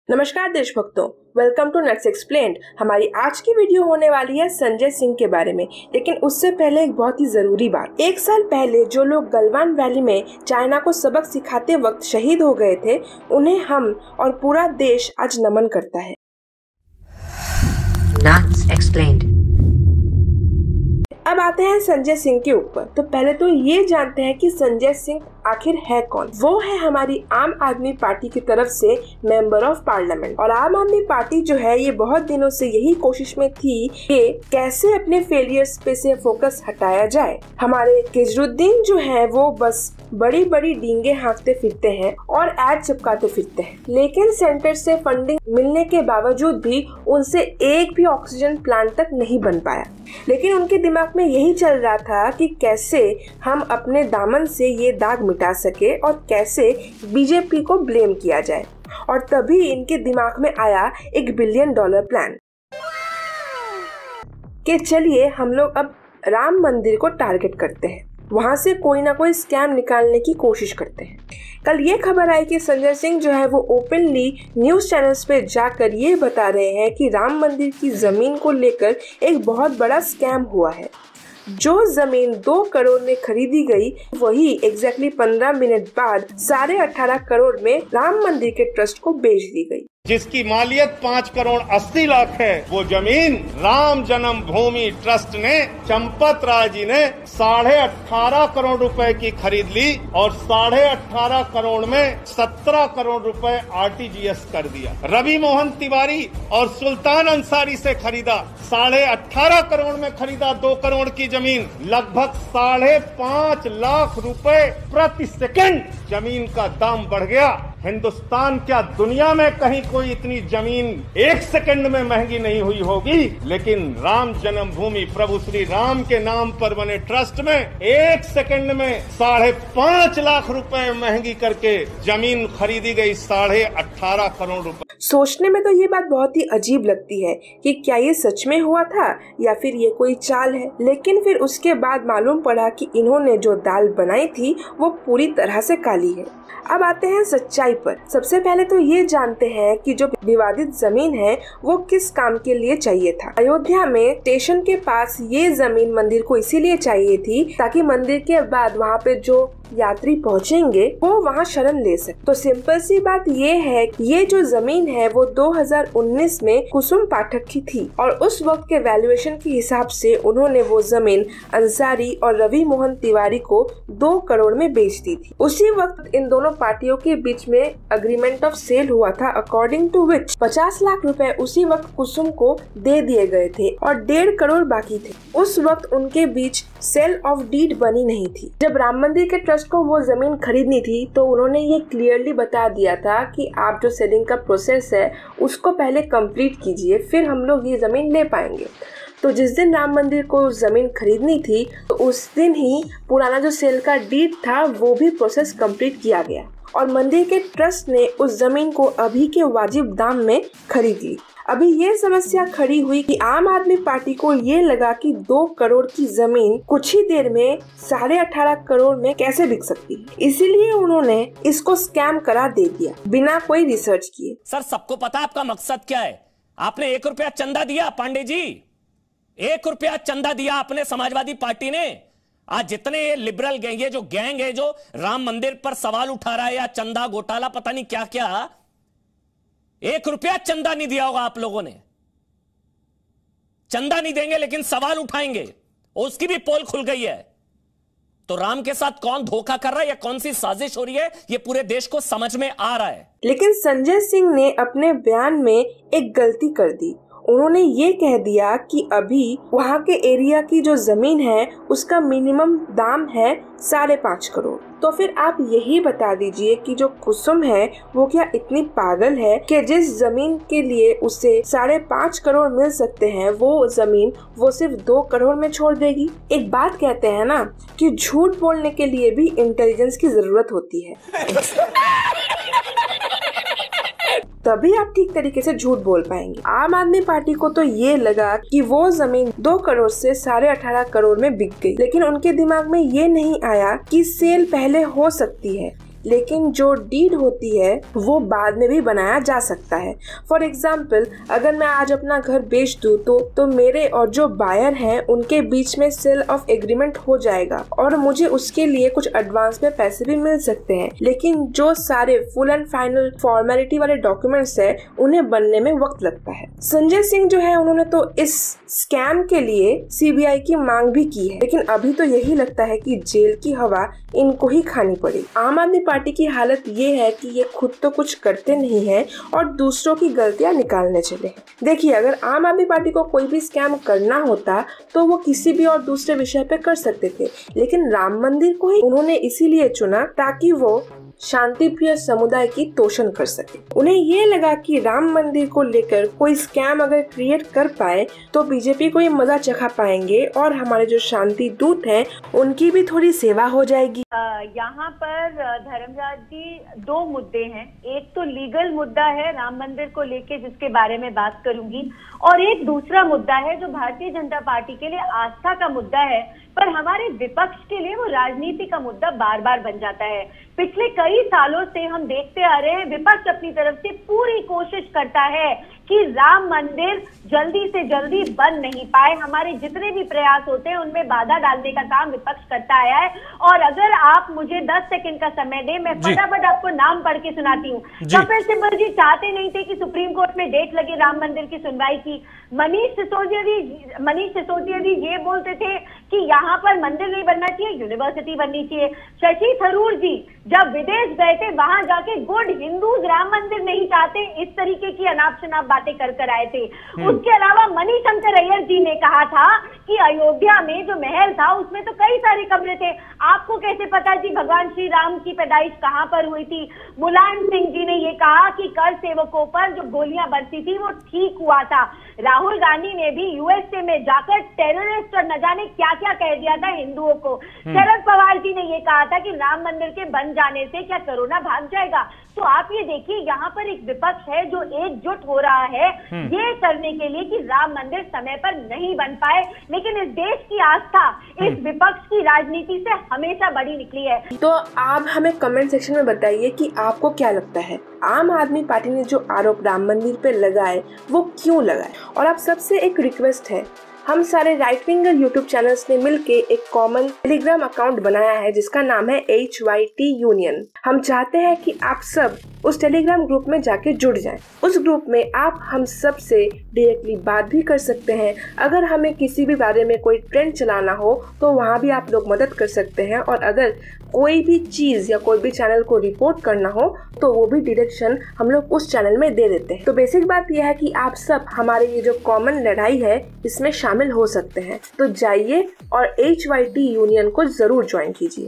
नमस्कार देशभक्तों, welcome to nets explained. हमारी आज की वीडियो होने वाली है संजय सिंह के बारे में, लेकिन उससे पहले एक बहुत ही जरूरी बात। एक साल पहले जो लोग गलवान वैली में चाइना को सबक सिखाते वक्त शहीद हो गए थे, उन्हें हम और पूरा देश आज नमन करता है। Nets explained. अब आते हैं संजय सिंह के ऊपर। तो पहले तो ये जानते हैं कि संजय सिंह आखिर है कौन। वो है हमारी आम आदमी पार्टी की तरफ से मेंबर ऑफ पार्लियामेंट। और आम आदमी पार्टी जो है ये बहुत दिनों से यही कोशिश में थी कि कैसे अपने फेलियर्स पे से फोकस हटाया जाए। हमारे केजरीवाल जो है वो बस बड़ी बड़ी डींगे हाँकते फिरते हैं और एड चिपकाते फिरते हैं, लेकिन सेंटर से फंडिंग मिलने के बावजूद भी उनसे एक भी ऑक्सीजन प्लांट तक नहीं बन पाया। लेकिन उनके दिमाग में यही चल रहा था कि कैसे हम अपने दामन से ये दाग मिटा सके और कैसे बीजेपी को ब्लेम किया जाए। और तभी इनके दिमाग में आया $1 बिलियन प्लान कि चलिए हम लोग अब राम मंदिर को टारगेट करते हैं, वहां से कोई ना कोई स्कैम निकालने की कोशिश करते हैं। कल ये खबर आई कि संजय सिंह जो है वो ओपनली न्यूज चैनल्स पे जाकर ये बता रहे हैं कि राम मंदिर की जमीन को लेकर एक बहुत बड़ा स्कैम हुआ है। जो जमीन 2 करोड़ में खरीदी गई, वही एग्जैक्टली 15 मिनट बाद 18.5 करोड़ में राम मंदिर के ट्रस्ट को बेच दी गई। जिसकी मालियत 5 करोड़ 80 लाख है, वो जमीन राम जन्मभूमि ट्रस्ट ने, चंपत राय जी ने 18.5 करोड़ रुपए की खरीद ली और 18.5 करोड़ में 17 करोड़ रुपए आरटीजीएस कर दिया। रवि मोहन तिवारी और सुल्तान अंसारी से खरीदा, 18.5 करोड़ में खरीदा 2 करोड़ की जमीन, लगभग 5.5 लाख रुपए प्रति सेकंड जमीन का दाम बढ़ गया। हिंदुस्तान क्या दुनिया में कहीं कोई इतनी जमीन 1 सेकंड में महंगी नहीं हुई होगी, लेकिन राम जन्मभूमि प्रभु श्री राम के नाम पर बने ट्रस्ट में 1 सेकंड में 5.5 लाख रुपए महंगी करके जमीन खरीदी गई 18.5 करोड़ रुपए। सोचने में तो ये बात बहुत ही अजीब लगती है कि क्या ये सच में हुआ था या फिर ये कोई चाल है। लेकिन फिर उसके बाद मालूम पड़ा कि इन्होंने जो दाल बनाई थी वो पूरी तरह से काली है। अब आते हैं सच्चाई पर। सबसे पहले तो ये जानते हैं कि जो विवादित जमीन है वो किस काम के लिए चाहिए था। अयोध्या में स्टेशन के पास ये जमीन मंदिर को इसीलिए चाहिए थी ताकि मंदिर के बाद वहाँ पे जो यात्री पहुँचेंगे वो वहाँ शरण ले सके। तो सिंपल सी बात ये है कि ये जो जमीन है वो 2019 में कुसुम पाठक की थी और उस वक्त के वैल्यूएशन के हिसाब से उन्होंने वो जमीन अंसारी और रवि मोहन तिवारी को 2 करोड़ में बेच दी थी। उसी वक्त इन दोनों पार्टियों के बीच में अग्रीमेंट ऑफ सेल हुआ था, अकॉर्डिंग टू विच 50 लाख रुपए उसी वक्त कुसुम को दे दिए गए थे और 1.5 करोड़ बाकी थे। उस वक्त उनके बीच सेल ऑफ डीड बनी नहीं थी। जब राम मंदिर के ट्रस्ट को वो जमीन खरीदनी थी तो उन्होंने ये क्लियरली बता दिया था कि आप जो सेलिंग का प्रोसेस है उसको पहले कंप्लीट कीजिए, फिर हम लोग ये जमीन ले पाएंगे। तो जिस दिन राम मंदिर को जमीन खरीदनी थी तो उस दिन ही पुराना जो सेल का डीड था वो भी प्रोसेस कंप्लीट किया गया और मंदिर के ट्रस्ट ने उस जमीन को अभी के वाजिब दाम में खरीद ली। अभी ये समस्या खड़ी हुई कि आम आदमी पार्टी को ये लगा कि 2 करोड़ की जमीन कुछ ही देर में 18.5 करोड़ में कैसे बिक सकती है, इसीलिए उन्होंने इसको स्कैम करार दे दिया बिना कोई रिसर्च किए। सर, सबको पता है आपका मकसद क्या है। आपने 1 रुपया चंदा दिया, पांडे जी 1 रुपया चंदा दिया आपने समाजवादी पार्टी ने। आज जितने लिबरल गैंग, ये जो गैंग है जो राम मंदिर पर सवाल उठा रहा है या चंदा घोटाला पता नहीं क्या क्या, 1 रुपया चंदा नहीं दिया होगा आप लोगों ने। चंदा नहीं देंगे लेकिन सवाल उठाएंगे, उसकी भी पोल खुल गई है। तो राम के साथ कौन धोखा कर रहा है या कौन सी साजिश हो रही है ये पूरे देश को समझ में आ रहा है। लेकिन संजय सिंह ने अपने बयान में एक गलती कर दी। उन्होंने ये कह दिया कि अभी वहाँ के एरिया की जो जमीन है उसका मिनिमम दाम है 5.5 करोड़। तो फिर आप यही बता दीजिए कि जो कुसुम है वो क्या इतनी पागल है कि जिस जमीन के लिए उसे 5.5 करोड़ मिल सकते हैं वो जमीन वो सिर्फ 2 करोड़ में छोड़ देगी। एक बात कहते हैं ना कि झूठ बोलने के लिए भी इंटेलिजेंस की जरूरत होती है, तभी आप ठीक तरीके से झूठ बोल पाएंगे। आम आदमी पार्टी को तो ये लगा कि वो जमीन 2 करोड़ से 18.5 करोड़ में बिक गई, लेकिन उनके दिमाग में ये नहीं आया कि सेल पहले हो सकती है। लेकिन जो डीड होती है वो बाद में भी बनाया जा सकता है। फॉर एग्जाम्पल, अगर मैं आज अपना घर बेच दूँ तो मेरे और जो बायर हैं उनके बीच में सेल ऑफ एग्रीमेंट हो जाएगा और मुझे उसके लिए कुछ एडवांस में पैसे भी मिल सकते हैं। लेकिन जो सारे फुल एंड फाइनल फॉर्मेलिटी वाले डॉक्यूमेंट्स है उन्हें बनने में वक्त लगता है। संजय सिंह जो है उन्होंने तो इस स्कैम के लिए सीबीआई की मांग भी की है, लेकिन अभी तो यही लगता है कि जेल की हवा इनको ही खानी पड़ी। आम आदमी पार्टी की हालत ये है कि ये खुद तो कुछ करते नहीं है और दूसरों की गलतियां निकालने चले हैं। देखिए, अगर आम आदमी पार्टी को कोई भी स्कैम करना होता तो वो किसी भी और दूसरे विषय पे कर सकते थे, लेकिन राम मंदिर को ही उन्होंने इसीलिए चुना ताकि वो शांति प्रिय समुदाय की तोषण कर सके। उन्हें ये लगा कि राम मंदिर को लेकर कोई स्कैम अगर क्रिएट कर पाए तो बीजेपी को ये मजा चखा पाएंगे और हमारे जो शांति दूत हैं उनकी भी थोड़ी सेवा हो जाएगी। यहाँ पर धर्मराज जी दो मुद्दे हैं। एक तो लीगल मुद्दा है राम मंदिर को लेके जिसके बारे में बात करूंगी, और एक दूसरा मुद्दा है जो भारतीय जनता पार्टी के लिए आस्था का मुद्दा है, पर हमारे विपक्ष के लिए वो राजनीति का मुद्दा बार बार बन जाता है। पिछले कई सालों से हम देखते आ रहे हैं विपक्ष अपनी तरफ से पूरी कोशिश करता है कि राम मंदिर जल्दी से जल्दी बन नहीं पाए। हमारे जितने भी प्रयास होते हैं उनमें बाधा डालने का काम विपक्ष करता आया है। और अगर आप मुझे 10 सेकंड का समय दें, मैं फटाफट आपको नाम पढ़ के सुनाती हूँ। कपिल सिब्बल जी चाहते नहीं थे कि सुप्रीम कोर्ट में डेट लगे राम मंदिर की सुनवाई की। मनीष सिसोदिया जी ये बोलते थे कि यहाँ पर मंदिर नहीं बनना चाहिए, यूनिवर्सिटी बननी चाहिए। शशि थरूर जी जब विदेश गए थे वहां जाके गुड हिंदूज राम मंदिर नहीं चाहते, इस तरीके की अनाप शनाप बातें कर आए थे। उसके अलावा मणिशंकर अय्यर जी ने कहा था कि अयोध्या में जो महल था उसमें तो कई सारे कमरे थे, आपको कैसे पता जी भगवान श्री राम की पैदाइश कहां पर हुई थी। मुलायम सिंह जी ने ये कहा कि कर सेवकों पर जो गोलियां बरसी थी वो ठीक हुआ था। राहुल गांधी ने भी यूएसए में जाकर टेररिस्ट और न जाने क्या क्या कह दिया था हिंदुओं को। शरद पवार जी ने ये कहा था कि राम मंदिर के बन जाने से क्या कोरोना भाग जाएगा। तो आप ये देखिए यहाँ पर एक विपक्ष है जो एकजुट हो रहा है ये करने के लिए कि राम मंदिर समय पर नहीं बन पाए, लेकिन इस देश की आस्था इस विपक्ष की राजनीति से हमेशा बड़ी निकली है। तो आप हमें कमेंट सेक्शन में बताइए कि आपको क्या लगता है, आम आदमी पार्टी ने जो आरोप राम मंदिर पे लगाए वो क्यों लगाए। और आप सबसे एक रिक्वेस्ट है, हम सारे राइट विंगर यूट्यूब चैनल्स ने मिलके एक कॉमन टेलीग्राम अकाउंट बनाया है जिसका नाम है HYT यूनियन। हम चाहते हैं कि आप सब उस टेलीग्राम ग्रुप में जाके जुड़ जाएं। उस ग्रुप में आप हम सब से डायरेक्टली बात भी कर सकते हैं। अगर हमें किसी भी बारे में कोई ट्रेंड चलाना हो तो वहाँ भी आप लोग मदद कर सकते हैं, और अगर कोई भी चीज या कोई भी चैनल को रिपोर्ट करना हो तो वो भी डायरेक्शन हम लोग उस चैनल में दे देते हैं। तो बेसिक बात यह है कि आप सब हमारे ये जो कॉमन लड़ाई है इसमें शामिल हो सकते हैं। तो जाइए और HYT यूनियन को जरूर ज्वाइन कीजिए।